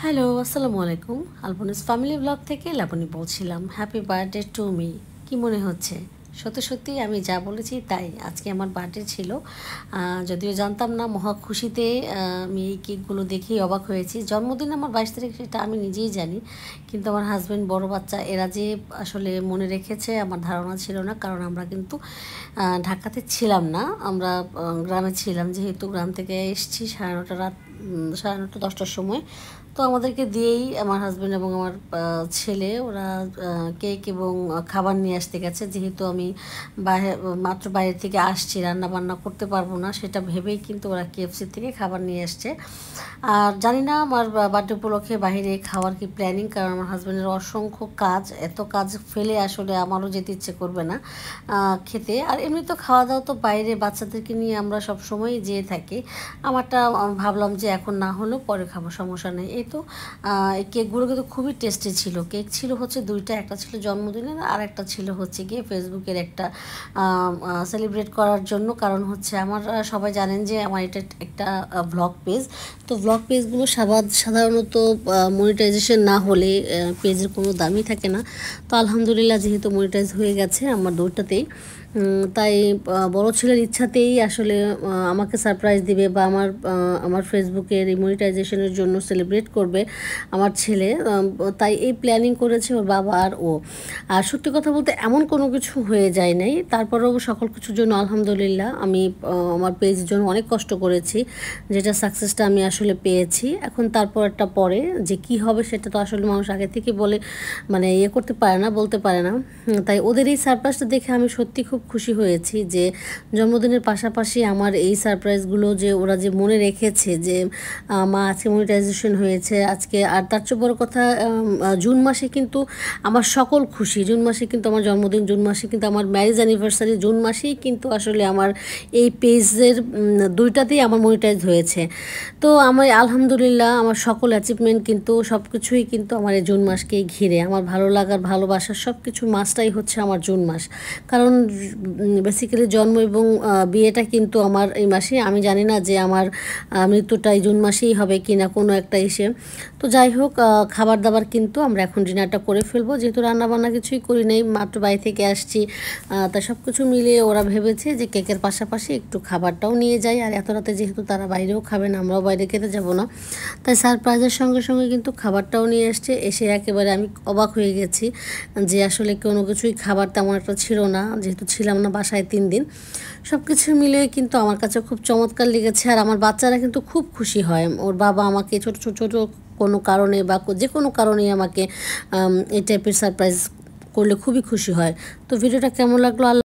Hello, আসসালামু আলাইকুম। আলপনাস family blog থেকে লাবণী বলছিলাম। Happy birthday to me. কি মনে হচ্ছে? সত্যি সত্যি আমি যা বলেছি তাই। আজকে আমার বার্থডে ছিল। যদিও জানতাম না, মহা খুশিতে আমি এই কেকগুলো দেখেই অবাক হয়েছি। জন্মদিন আমার 22 তারিখ, সেটা আমি নিজেই জানি, কিন্তু আমার হাজব্যান্ড, বড় বাচ্চা, এরা যে আসলে মনে রেখেছে আমার ধারণা ছিল না। কারণ আমরা কিন্তু ঢাকাতে ছিলাম না, আমরা গ্রামে ছিলাম। যেহেতু গ্রাম থেকে এসেছি 9:30 রাত, 9:30 10টার সময়। তো আমাদেরকে দিয়েই আমার হাজব্যান্ড এবং আমার ছেলে ওরা কেক এবং খাবার নিয়ে আসতে গেছে। যেহেতু আমি মাত্র বাইরে থেকে আসছি, রান্না বান্না করতে পারবো না, সেটা ভেবেই কিন্তু ওরা KFC থেকে খাবার নিয়ে আসছে। আর জানি না আমার বার্থডে উপলক্ষে বাইরে খাওয়ার কি প্ল্যানিং, কারণ আমার হাজব্যান্ডের অসংখ্য কাজ, এত কাজ ফেলে আসলে আমারও যেতে ইচ্ছে করবে না খেতে। আর এমনি তো খাওয়া দাওয়া তো বাইরে বাচ্চাদেরকে নিয়ে আমরা সব সময় যেয়ে থাকি। আমারটা ভাবলাম যে এখন না হলেও পরে খাবো, সমস্যা নেই। এই তো এই কেকগুলো কিন্তু খুবই টেস্টি ছিল। কেক ছিল হচ্ছে দুইটা, একটা ছিল জন্মদিনের আর একটা ছিল হচ্ছে গিয়ে ফেসবুকের একটা সেলিব্রেট করার জন্য। কারণ হচ্ছে আমার সবাই জানেন যে আমার এটা একটা ভ্লগ পেজ। তো ভ্লগ পেজগুলো সাধারণত মনিটাইজেশন না হলে পেজের কোনো দামই থাকে না। তো আলহামদুলিল্লাহ যেহেতু মনিটাইজ হয়ে গেছে আমার দুইটাতেই, তাই বড় ছেলের ইচ্ছাতেই আসলে আমাকে সারপ্রাইজ দিবে বা আমার ফেসবুকের এই মনিটাইজেশনের জন্য সেলিব্রেট করবে আমার ছেলে। তাই এই প্ল্যানিং করেছে ওর বাবা আর ও। আর সত্যি কথা বলতে এমন কোনো কিছু হয়ে যায় নাই, তারপরেও সকল কিছুর জন্য আলহামদুলিল্লাহ। আমি আমার পেজের জন্য অনেক কষ্ট করেছি, যেটা সাকসেসটা আমি আসলে পেয়েছি। এখন তারপর একটা পরে যে কি হবে সেটা তো আসলে মানুষ আগে থেকে বলে মানে করতে পারে না, বলতে পারে না। তাই ওদের এই সারপ্রাইজটা দেখে আমি সত্যি খুব খুশি হয়েছি যে জন্মদিনের পাশাপাশি আমার এই সারপ্রাইজগুলো যে ওরা যে মনে রেখেছে, যে মা আজকে মনিটাইজেশন হয়েছে আজকে। আর তার চেয়ে বড় কথা, জুন মাসে কিন্তু আমার সকল খুশি। জুন মাসে কিন্তু আমার জন্মদিন, জুন মাসে কিন্তু আমার ম্যারেজ অ্যানিভার্সারি, জুন মাসেই কিন্তু আসলে আমার এই পেজের দুইটাতেই আমার মনিটাইজ হয়েছে। তো আমি আলহামদুলিল্লাহ আমার সকল অ্যাচিভমেন্ট কিন্তু সব কিছুই কিন্তু আমার এই জুন মাসকেই ঘিরে। আমার ভালো লাগার, ভালোবাসার সব কিছু মাসটাই হচ্ছে আমার জুন মাস। কারণ বেসিক্যালি জন্ম এবং বিয়েটা কিন্তু আমার এই মাসে। আমি জানি না যে আমার মৃত্যুটা এই জুন মাসেই হবে কি না, কোনো একটা এসে। তো যাই হোক, খাবার দাবার কিন্তু আমরা এখন ডিনারটা করে ফেলবো, যেহেতু রান্নাবান্না কিছুই করি নাই, মাত্র বাড়ি থেকে আসছি। তা সব কিছু মিলিয়ে ওরা ভেবেছে যে কেকের পাশাপাশি একটু খাবারটাও নিয়ে যাই। আর এত রাতে যেহেতু তারা বাইরেও খাবে না, আমরাও বাইরে খেতে যাব না, তাই সারপ্রাইজের সঙ্গে সঙ্গে কিন্তু খাবারটাও নিয়ে এসছে। এসে একেবারে আমি অবাক হয়ে গেছি যে আসলে কোনো কিছুই খাবার তেমন একটা ছিল না, যেহেতু ছিলাম না বাসায় 3 দিন। সব কিছু মিলিয়ে কিন্তু আমার কাছে খুব চমৎকার লেগেছে। আর আমার বাচ্চারা কিন্তু খুব খুশি হয়। ওর বাবা আমাকে ছোটো ছোটো ছোটো কোনো কারণে বা যে কোনো কারণেই আমাকে এই টাইপের সারপ্রাইজ করলে খুবই খুশি হয়। তো ভিডিওটা কেমন লাগলো